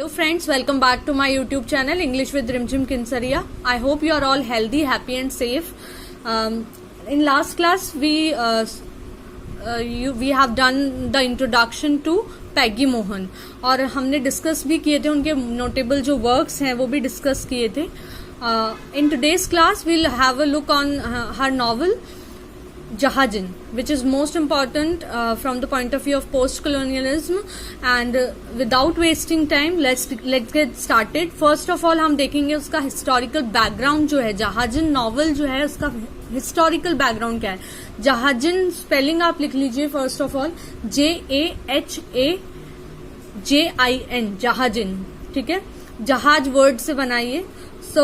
Hello friends, welcome back to my YouTube channel English with Rimjim Kinsaria. I hope you are all healthy, happy and safe. In last class we have done the introduction to Peggy Mohan और हमने discuss भी किए थे उनके notable जो works हैं वो भी डिस्कस किए थे. In today's class we'll have a look on her novel Jahajin, which is most important from the point of view of post-colonialism. And without wasting time, let's get started. First of all, हम देखेंगे उसका historical background जो है. जहाजिन novel जो है उसका historical background क्या है. जहाजिन spelling आप लिख लीजिए first of all, JAHAJIN, जहाजिन, ठीक है. जहाज वर्ड से बनाइए. So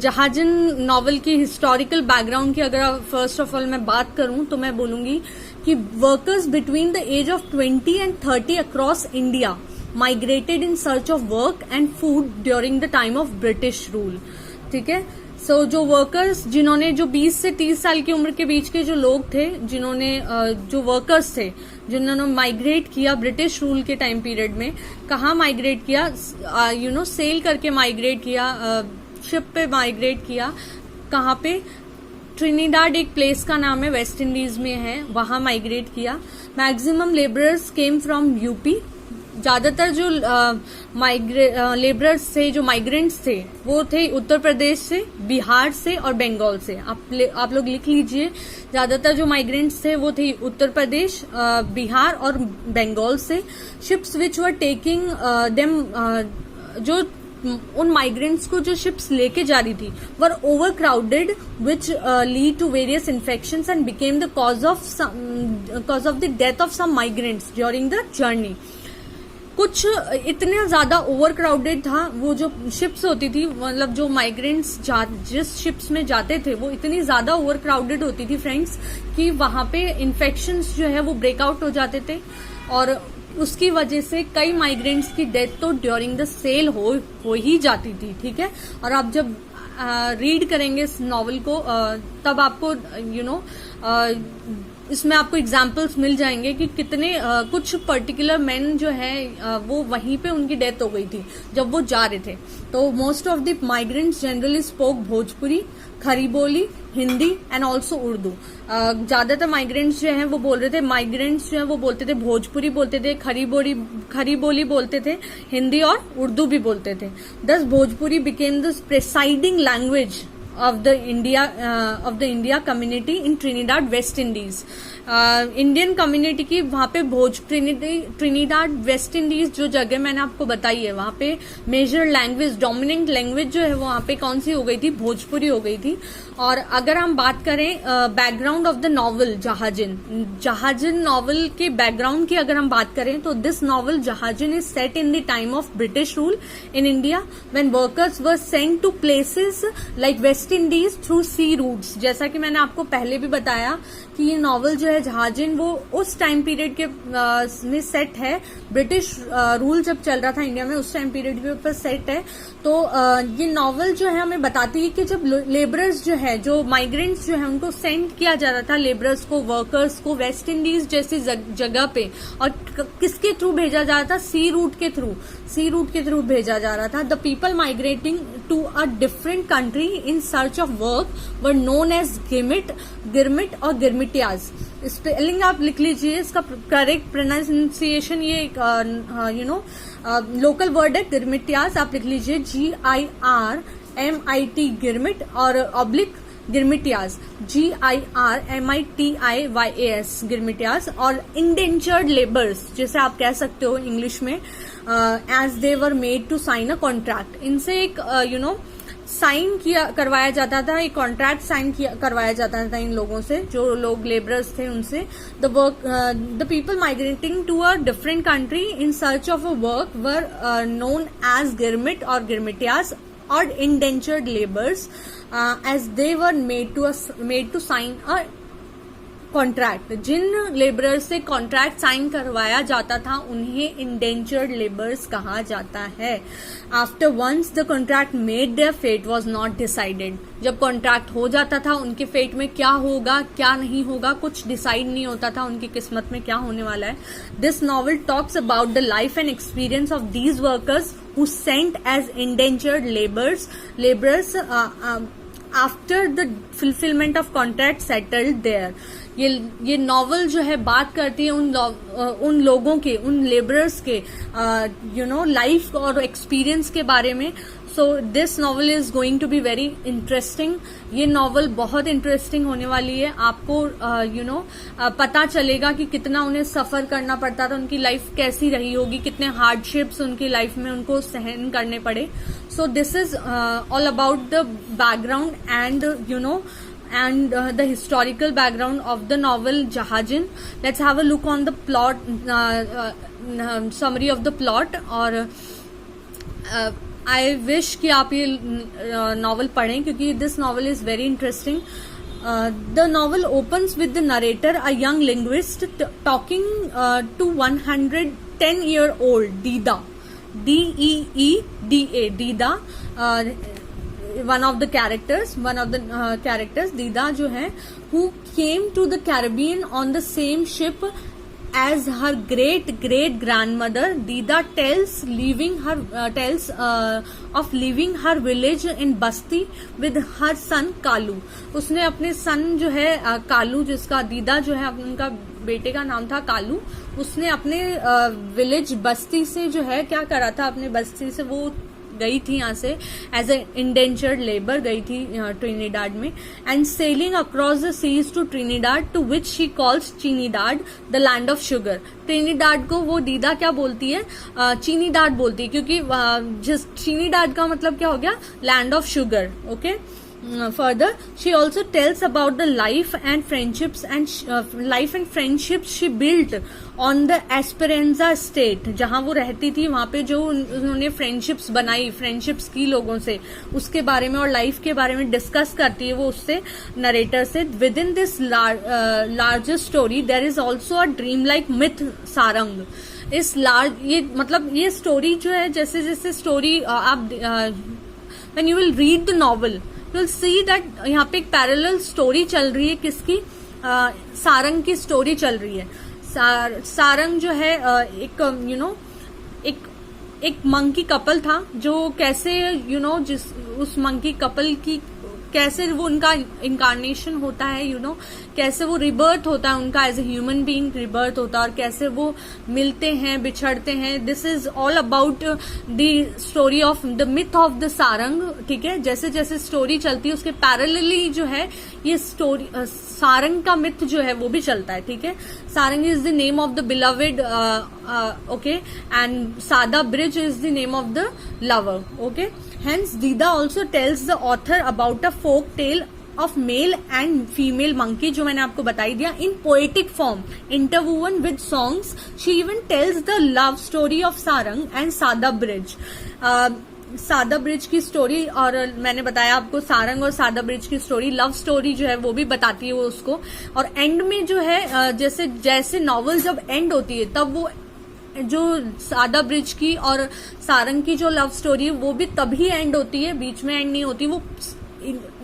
जहाजिन नॉवल की हिस्टोरिकल बैकग्राउंड की अगर फर्स्ट ऑफ ऑल मैं बात करूं तो मैं बोलूंगी कि workers between the age of 20 and 30 across India migrated in search of work and food during the time of British rule. ठीक है. सो जो वर्कर्स जिन्होंने जो 20 से 30 साल की उम्र के बीच के जो लोग थे जिन्होंने जो वर्कर्स थे जिन्होंने माइग्रेट किया ब्रिटिश रूल के टाइम पीरियड में, कहाँ माइग्रेट किया, सेल करके माइग्रेट किया, शिप पे माइग्रेट किया. कहाँ पे? ट्रिनिडाड एक प्लेस का नाम है, वेस्ट इंडीज में है, वहां माइग्रेट किया. Maximum labourers came from UP. ज्यादातर जो लेबरर्स थे, जो माइग्रेंट्स थे, वो थे उत्तर प्रदेश से, बिहार से और बंगाल से. आप लोग लिख लीजिए. ज्यादातर जो माइग्रेंट्स थे वो थे उत्तर प्रदेश, बिहार और बंगाल से. Ships which were taking them, जो उन माइग्रेंट्स को जो शिप्स लेके जा रही थी were over crowded which lead to various infections and became the cause of the death of some migrants during the journey. कुछ इतने ज्यादा ओवर क्राउडेड था वो जो शिप्स होती थी, मतलब जो माइग्रेंट्स जिस शिप्स में जाते थे वो इतनी ज्यादा ओवर क्राउडेड होती थी फ्रेंड्स कि वहां पे इन्फेक्शंस जो है वो ब्रेकआउट हो जाते थे और उसकी वजह से कई माइग्रेंट्स की डेथ तो ड्यूरिंग द सेल हो ही जाती थी. ठीक है. और आप जब रीड करेंगे इस नॉवल को तब आपको इसमें आपको एग्जाम्पल्स मिल जाएंगे कि कितने कुछ पर्टिकुलर मेन जो है वो वहीं पे उनकी डेथ हो गई थी जब वो जा रहे थे. तो most of the migrants generally spoke Bhojpuri, खरी बोली, हिंदी एंड ऑल्सो उर्दू. ज्यादातर माइग्रेंट्स जो हैं वो बोल रहे थे, माइग्रेंट्स जो है वो बोलते थे भोजपुरी बोलते थे, खरी बोली बोलते थे, हिंदी और उर्दू भी बोलते थे. दस Bhojpuri became the presiding language of the India community in Trinidad, West Indies. Indian community की वहां पे ट्रिनिडाड वेस्ट इंडीज जो जगह मैंने आपको बताई है वहां पे मेजर लैंग्वेज, डोमिनेंट लैंग्वेज जो है वहां पे कौन सी हो गई थी? भोजपुरी हो गई थी. और अगर हम बात करें background of the novel Jahajin novel के बैकग्राउंड की अगर हम बात करें तो this novel Jahajin is set in the time of British rule in India when workers were sent to places like West Indies through sea routes. जैसा कि मैंने आपको पहले भी बताया कि ये नॉवल जो है जहाजिन वो उस टाइम पीरियड के में सेट है. ब्रिटिश रूल जब चल रहा था इंडिया में उस टाइम पीरियड के ऊपर सेट है. तो ये नॉवल जो है हमें बताती है कि जब लेबरर्स जो है, जो माइग्रेंट्स जो है, उनको सेंड किया जा रहा था, लेबरर्स को, वर्कर्स को वेस्ट इंडीज जैसी जगह पे, और किसके थ्रू भेजा जा रहा था? सी रूट के थ्रू भेजा जा रहा था. The people migrating to a different country in search of work were known as girmit और गिरमिटियाज. स्पेलिंग आप लिख लीजिए, इसका करेक्ट प्रोनाउंसिएशन ये लोकल वर्ड है गिरमिटियाज. आप लिख लीजिए GIRMIT गिरमिट और ऑब्लिक गिरमिटियाज, GIRMITIYAS गिरमिटियाज. और इंडेंचर्ड लेबर्स जैसे आप कह सकते हो इंग्लिश में, as they were made to sign a contract. इनसे एक साइन करवाया जाता था, एक कॉन्ट्रैक्ट साइन करवाया जाता था इन लोगों से, जो लोग लेबरर्स थे उनसे. The people migrating to a different country in search of a work were known as girmit और गिरमिटियाज और indentured labours as they were made to sign a contract, जिन लेबरर से कॉन्ट्रैक्ट साइन करवाया जाता था उन्हें इंडेंजर्ड लेबर्स कहा जाता है। After once the contract made their fate was not decided, जब कॉन्ट्रैक्ट हो जाता था उनके फेट में क्या होगा क्या नहीं होगा कुछ डिसाइड नहीं होता था, उनकी किस्मत में क्या होने वाला है। This novel talks about the life and experience of these workers who sent as indentured labourers after the fulfilment of contract settled there. ये नॉवल जो है बात करती है उन लोगों के, उन लेबरर्स के लाइफ और एक्सपीरियंस के बारे में। So this novel is going to be very interesting. ये नॉवल बहुत इंटरेस्टिंग होने वाली है। आपको पता चलेगा कि कितना उन्हें सफर करना पड़ता था, उनकी लाइफ कैसी रही होगी, कितने हार्डशिप्स उनकी लाइफ में उनको सहन करने पड़े। सो this is all about the background and the historical background of the novel Jahajin. Let's have a look on the plot, summary of the plot. और I wish कि आप ये नॉवल पढ़ें क्योंकि this novel is very interesting. The novel opens with the narrator, a young linguist, talking to 110-year-old Deeda, D-E-E-D-A, Deeda. one of the characters Deeda जो है, who came to the Caribbean on the same ship as her great grandmother. Deeda tells of leaving her village in Basti with her son Kalu. उसने अपने सन जो है कालू, जिसका दीदा जो है उनका बेटे का नाम था कालू, उसने अपने विलेज बस्ती से जो है क्या करा था, अपने बस्ती से वो गई थी यहाँ से एज ए इंडेंजर्ड लेबर गई थी ट्रिनिडाड में। And sailing across the seas to Trinidad to which she calls Chinidad the land of sugar. Trinidad को वो दीदा क्या बोलती है, चीनीडाड बोलती है, क्योंकि जिस चीनीडाड का मतलब क्या हो गया, land of sugar. Okay, further she also tells about the life and friendships she built on the Esperanza Estate, जहां वो रहती थी, वहां पे जो उन्होंने फ्रेंडशिप्स बनाई, फ्रेंडशिप्स की लोगों से, उसके बारे में और लाइफ के बारे में डिस्कस करती है वो उससे, नरेटर से। Within this larger story there is also a dream like myth Sarang. इस ये मतलब ये स्टोरी जो है, जैसे जैसे स्टोरी आप when you will read the novel you'll see that यहाँ पे एक पैरेलल स्टोरी चल रही है, किसकी, सारंग की स्टोरी चल रही है। सारंग जो है एक मंकी कपल था जो कैसे जिस उस मंकी कपल की कैसे वो उनका इंकारनेशन होता है, कैसे वो रिबर्थ होता है उनका, as a human being rebirth होता है, और कैसे वो मिलते हैं बिछड़ते हैं। This is all about the story of the myth of the Sarang. ठीक है, जैसे जैसे स्टोरी चलती है उसके पैरेलली जो है ये स्टोरी सारंग का मिथ जो है वो भी चलता है। ठीक है, Sarang is the name of the beloved, okay, and Sada Brij is the name of the lover. Okay, hence Deeda also tells the author about a folk tale of male and female monkey, जो मैंने आपको बताई दिया, in poetic form interwoven with songs. She even tells the love story of Sarang and Sada Bridge. सादा bridge की story, और मैंने बताया आपको सारंग और सादा ब्रिज की स्टोरी, लव स्टोरी जो है वो भी बताती है वो उसको। और एंड में जो है जैसे जैसे नॉवल जब एंड होती है तब वो जो सादा ब्रिज की और सारंग की जो लव स्टोरी है वो भी तभी एंड होती है, बीच में एंड नहीं होती। वो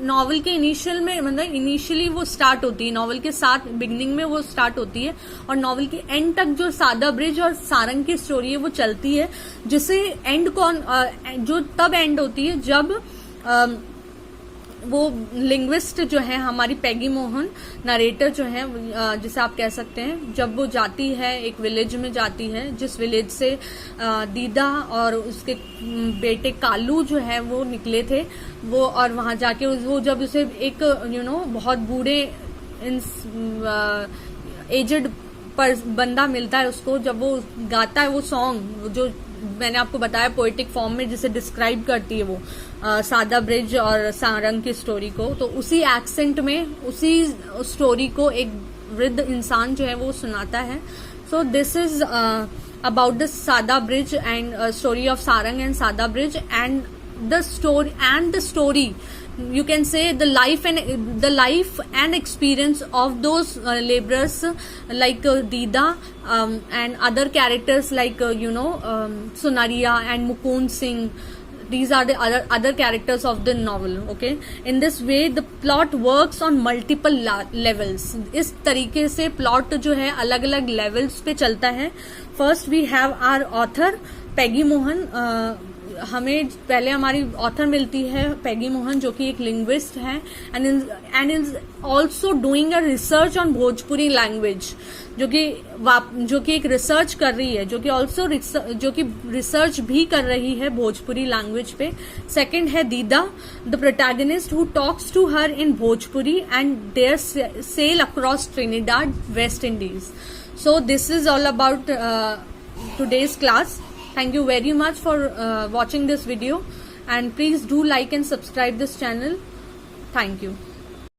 नॉवल के इनिशियल में, मतलब इनिशियली वो स्टार्ट होती है, नॉवल के साथ बिगिनिंग में वो स्टार्ट होती है, और नॉवल के एंड तक जो सादा ब्रिज और सारंग की स्टोरी है वो चलती है, जिसे एंड जो तब एंड होती है जब वो लिंग्विस्ट जो है हमारी पैगी मोहन, नरेटर जो है, जिसे आप कह सकते हैं, जब वो जाती है एक विलेज में जाती है, जिस विलेज से दीदा और उसके बेटे कालू जो है वो निकले थे, वो, और वहां जाके वो जब उसे एक बहुत बूढ़े एजेड पर बंदा मिलता है उसको, जब वो गाता है वो सॉन्ग जो मैंने आपको बताया पोएटिक फॉर्म में, जिसे डिस्क्राइब करती है वो सादा ब्रिज और सारंग की स्टोरी को, तो उसी एक्सेंट में उसी स्टोरी को एक वृद्ध इंसान जो है वो सुनाता है। So this is about the Sada Brij and story of Sarang and Sada Brij and the story you can say the life and experience of those laborers like Dida and other characters like Sunaria and Mukund Singh. These are the other characters of the novel. Okay, in this way the plot works on multiple levels. इस तरीके से plot जो है अलग अलग levels पे चलता है. First we have our author पैगी मोहन. हमें पहले हमारी ऑथर मिलती है पैगी मोहन, जो कि एक लिंग्विस्ट है and is also doing a research on Bhojpuri language, जो कि एक रिसर्च कर रही है, जो कि रिसर्च भी कर रही है भोजपुरी लैंग्वेज पे. सेकंड है Deeda, the protagonist who talks to her in Bhojpuri and their sail across Trinidad West Indies. So this is all about today's class. Thank you very much for watching this video, and please do like and subscribe this channel. Thank you.